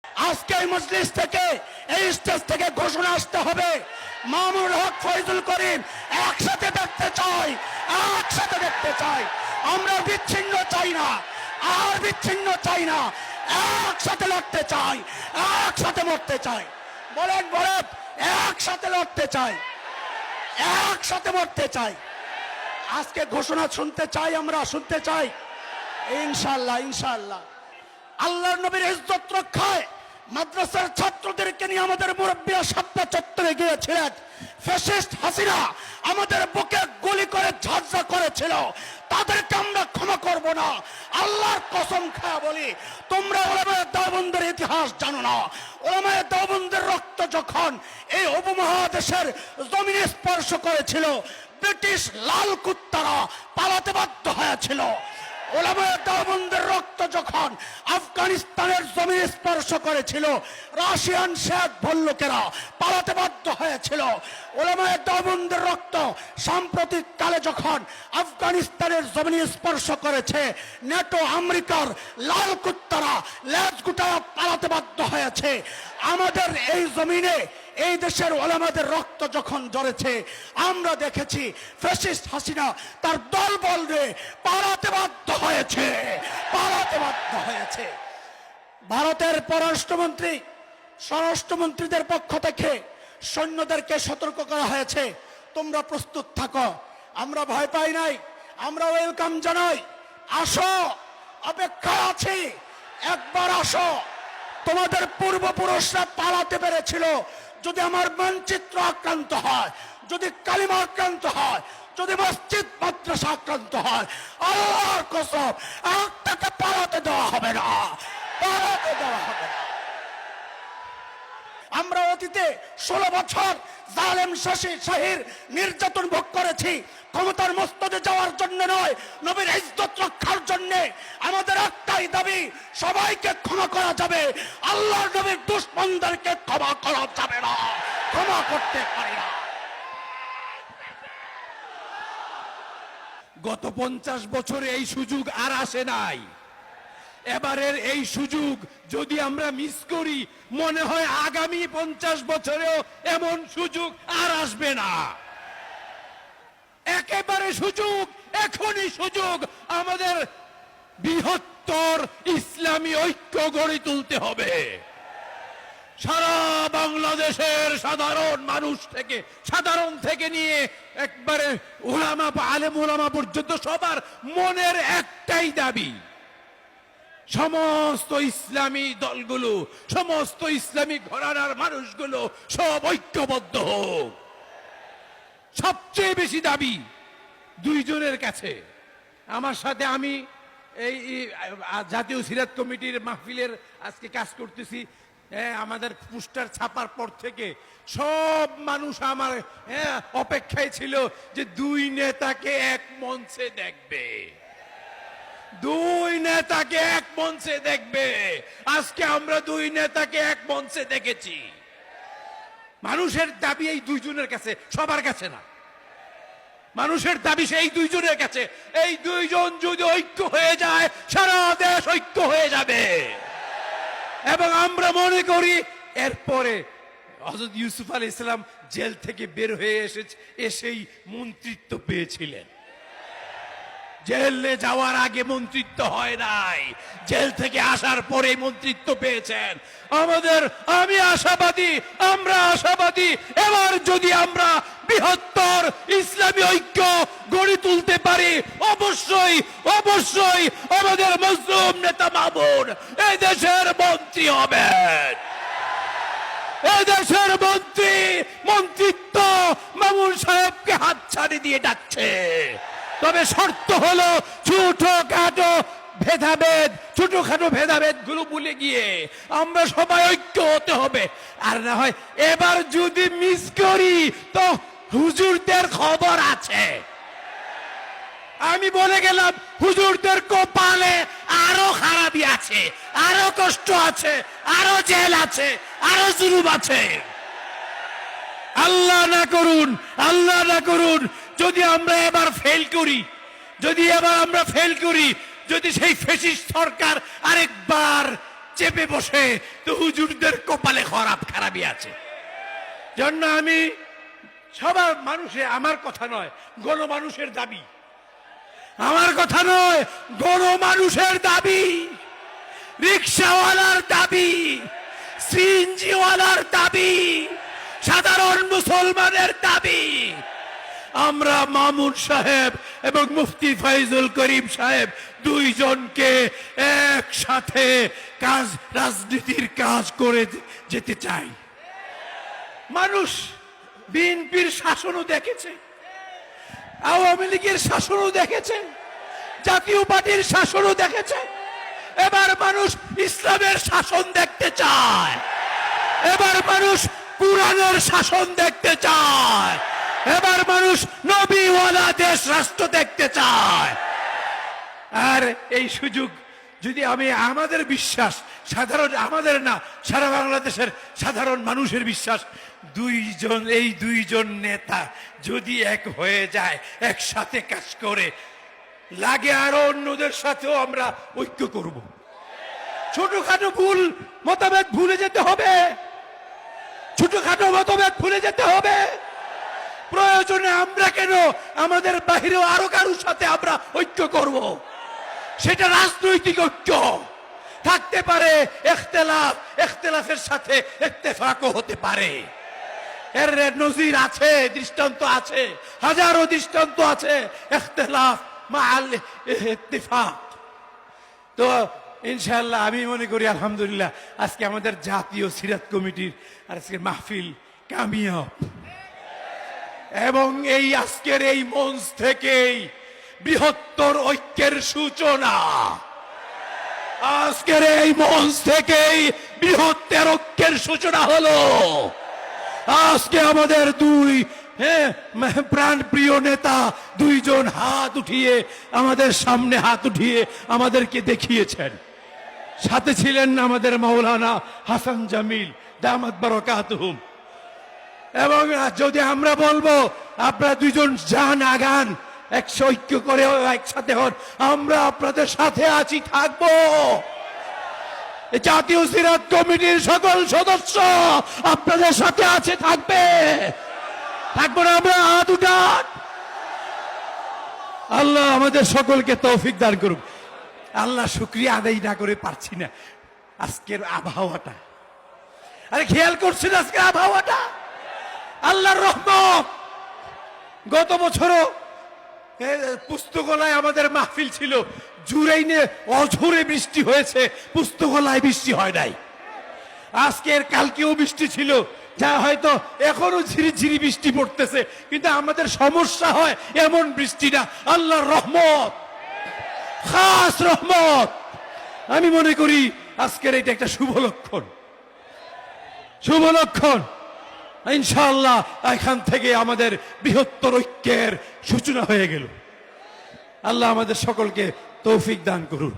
আজকে এই মজলিস থেকে, এই স্টেজ থেকে ঘোষণা আসতে হবে, মামুনুল হক, ফয়জুল করিম একসাথে দেখতে চাই, একসাথে দেখতে চাই। আমরা বিচ্ছিন্ন চাই না, আর বিচ্ছিন্ন চাই না, একসাথে লড়তে চাই, একসাথে মরতে চাই। বলেন বলেন, একসাথে লড়তে চাই, একসাথে মরতে চাই। আজকে ঘোষণা শুনতে চাই, আমরা শুনতে চাই ইনশাআল্লাহ, ইনশাআল্লাহ। আল্লাহর নবীর ইজ্জত রক্ষায় মাদ্রাসার ছাত্রদেরকে নিয়ে আমাদের মুরব্বীরা শাপলা চত্বরে গিয়েছিলেন। ফ্যাসিস্ট হাসিনা আমাদের বুকে গুলি করে ঝাঁঝরা করেছিল, তাদেরকে আমরা ক্ষমা করব না। আল্লাহর কসম খায়া বলি, তোমরা উলামায়ে দেওবন্দের ইতিহাস জানো না। উলামায়ে দেওবন্দের রক্ত যখন এই উপমহাদেশের জমিনে স্পর্শ করেছিল, ব্রিটিশ লাল কুত্তারা পালাতে বাধ্য হয়েছিল। উলামায়ে দেওবন্দের রক্ত যখন আফগানিস্তানের জমিনে স্পর্শ করেছিল, রাশিয়ান শেখ ভল্লুকেরা পালাতে বাধ্য হয়েছিল। উলামায়ে দেওবন্দের রক্ত সাম্প্রতিক কালে যখন আফগানিস্তানের জমিনে স্পর্শ করেছে, নেটো আমেরিকার লাল কুত্তারা লেজ গুটায়া পালাতে বাধ্য হয়েছে। আমাদের এই জমিনে এই দেশের ওলামাদের রক্ত যখন ঝরেছে, আমরা দেখেছি ফ্যাসিস্ট হাসিনা তার দল বলরে পালাতে বাধ্য হয়েছে, পালাতে বাধ্য হয়েছে। ভারতের পররাষ্ট্রমন্ত্রী, স্বরাষ্ট্রমন্ত্রীদের পক্ষ থেকে সৈন্যদেরকে সতর্ক করা হয়েছে, তোমরা প্রস্তুত থাকো। আমরা ভয় পাই নাই, আমরা ওয়েলকাম জানাই। আসো, অপেক্ষা আছি, একবার আসো। তোমাদের পূর্বপুরুষরা পালাতে পেরেছিল। যদি আমার মানচিত্র আক্রান্ত হয়, যদি কালিমা আক্রান্ত হয়, যদি মসজিদ মাদ্রাসা আক্রান্ত হয়, আল্লাহর কসম একটাকে পালাতে দেওয়া হবে না, পালাতে দেওয়া হবে না। আমরা অতীতে 16 বছর জালেম শাহীর নির্যাতন ভোগ করেছি, ক্ষমতার মস্তদে যাওয়ার জন্য নয়, নবীর ইজ্জত রক্ষার জন্য। আমাদের একটাই দাবি, সবাইকে ক্ষমা করা যাবে, আল্লাহর নবীর দুশমনদেরকে ক্ষমা করা যাবে না, ক্ষমা করতে পারি না। গত 50 বছরে এই সুযোগ আর আসে নাই। এবারের এই সুযোগ যদি আমরা মিস করি, মনে হয় আগামী 50 বছরেও এমন সুযোগ আর আসবে না। একেবারে সুযোগ, এখনই সুযোগ। আমাদের বৃহত্তর ইসলামী ঐক্য গড়ে তুলতে হবে। সারা বাংলাদেশের সাধারণ মানুষ থেকে, সাধারণ থেকে নিয়ে একবারে উলামা, আলেম উলামা পর্যন্ত সবার মনের একটাই দাবি, সমস্ত ইসলামী দলগুলো, সমস্ত ইসলামী ঘরানার মানুষগুলো সব ঐক্যবদ্ধ হোক। সবচেয়ে বেশি দাবি দুইজনের কাছে। আমার সাথে আমি এই জাতীয় সিরাত কমিটির মাহফিলের আজকে কাজ করতেছি। আমাদের পোস্টার ছাপার পর থেকে সব মানুষ আমার অপেক্ষায় ছিল যে দুই নেতাকে এক মঞ্চে দেখবে, দুই নেতাকে এক মঞ্চে দেখবে। আজকে আমরা দুই নেতাকে এক মঞ্চে দেখেছি। মানুষের দাবি এই দুইজনের কাছে, সবার কাছে না। মানুষের দাবি সেই দুইজনের কাছে। এই দুইজন যদি ঐক্য হয়ে যায়, সারা দেশ ঐক্য হয়ে যাবে। এবং আমরা মনে করি এরপরে হযরত ইউসুফ আলাইহিস সালাম জেল থেকে বের হয়ে এসেই মন্ত্রিত্ব পেয়েছিলেন। জেলে যাওয়ার আগে মন্ত্রিত্ব হয় নাই, জেল থেকে আসার পরে মন্ত্রিত্ব পেয়েছেন। আমি আশাবাদী, আমরা আশাবাদী, এবার যদি আমরা বৃহত্তর ইসলামী ঐক্য গড়ে তুলতে পারি, অবশ্যই অবশ্যই আমাদের মজলুম নেতা মামুন এই দেশের মন্ত্রী হবেন। এই দেশের মন্ত্রিত্ব মামুন সাহেবকে হাতছানি দিয়ে ডাকছে। তবে শর্ত হলো ছোটখাটো ভেদাভেদ গুলো ভুলে গিয়ে আমরা সবাই ঐক্য হতে হবে। আর না হয় এবার যদি মিস করি তো হুজুরদের খবর আছে। আমি বলে গেলাম, হুজুরদের কপালে আরো খারাপই আছে, আরো কষ্ট আছে, আরো জেল আছে, আরো জুলুম আছে। আল্লাহ না করুন, আল্লাহ না করুন, যদি আমরা এবার ফেল করি, যদি সেই ফ্যাসিস্ট সরকার আরেকবার চেপে বসে, তো হুজুরদের কপালে খারাপই আছে। জন্য আমি সবার মানুষে, আমার কথা নয়, গণমানুষের দাবি, আমার কথা নয়, গণমানুষের দাবি, রিক্সাওয়ালার দাবি, সিএনজিওয়ালার দাবি, সাধারণ মুসলমানের দাবি, আমরা মামুন সাহেব এবং মুফতি ফয়জুল করিম সাহেব দুইজনকে একসাথে রাজনীতির কাজ করে যেতে চাই। মানুষ বিএনপির শাসনও দেখেছে, আওয়ামী লীগের শাসনও দেখেছে, জাতীয় পার্টির শাসনও দেখেছে। এবার মানুষ ইসলামের শাসন দেখতে চায়, এবার মানুষ কুরআনের শাসন দেখতে চায়, এবার মানুষ নবীওয়ালা দেশ রাষ্ট্র দেখতে চায়। আর এই সুযোগ যদি আমাদের বিশ্বাস, সাধারণ আমাদের না, সারা বাংলাদেশের সাধারণ মানুষের বিশ্বাস, এই দুইজন নেতা যদি এক হয়ে যায়, একসাথে কাজ করে, লাগে আরো অন্যদের সাথেও আমরা ঐক্য করব। ছোটখাটো মতভেদ ভুলে যেতে হবে, ছোটখাটো মতভেদ ভুলে যেতে হবে। প্রয়োজনে আমরা কেন, আমাদের বাহিরেও আরো কারোর সাথে আমরা ঐক্য করব। সেটা রাজনৈতিক ঐক্য থাকতে পারে, ইখতিলাফের সাথে ইত্তেফাকও হতে পারে। এর নজির আছে, দৃষ্টান্ত আছে, হাজারো দৃষ্টান্ত আছে ইখতিলাফ মাআল ইত্তিফাক। তো ইনশাআল্লাহ আমি মনে করি আলহামদুলিল্লাহ আজকে আমাদের জাতীয় সিরাত কমিটির আজকের মাহফিল কামিয়াব, এবং এই আজকের এই মঞ্চ থেকেই বৃহত্তর ঐক্যের সূচনা। আজকের এই মঞ্চ থেকেই বৃহত্তর ঐক্যের সূচনা হলো। আজকে আমাদের দুই প্রাণ প্রিয় নেতা দুইজন হাত উঠিয়ে, আমাদের সামনে হাত উঠিয়ে আমাদেরকে দেখিয়েছেন। সাথে ছিলেন আমাদের মাওলানা হাসান জামিল দামাত বারাকাতুহুম। এবং যদি আমরা বলবো আপনারা দুইজন যান আগান, একশো ঐক্য করে একসাথে হন, আমরা আপনাদের সাথে আছি, থাকবো। জাতীয় সিরাত কমিটির সকল সদস্য আপনাদের সাথে আছে, থাকবে, থাকবো না আমরা? হাত উঠান। আল্লাহ আমাদের সকলকে তৌফিক দান করুক। আল্লাহ শুকরিয়া আদায় না করে পারছি না। আজকের আবহাওয়াটা, আরে খেয়াল করছেন আজকের আবহাওয়াটা? আল্লাহর রহমত। গত বছরও পুস্তকালয় আমাদের মাহফিল ছিল, জুরাইনে অঝোরে বৃষ্টি হয়েছে, পুস্তকালয় বৃষ্টি হয় নাই। আজকের কালকেও বৃষ্টি ছিল, যা হয়তো এখনো ঝিরিঝিরি বৃষ্টি পড়তেছে, কিন্তু আমাদের সমস্যা হয় এমন বৃষ্টি না। আল্লাহর রহমত, খাস রহমত। আমি মনে করি আজকের এটা একটা শুভ লক্ষণ, শুভ লক্ষণ। ইনশাআল্লাহ এখান থেকে আমাদের বৃহত্তর ঐক্যের সূচনা হয়ে গেল। আল্লাহ আমাদের সকলকে তৌফিক দান করুন।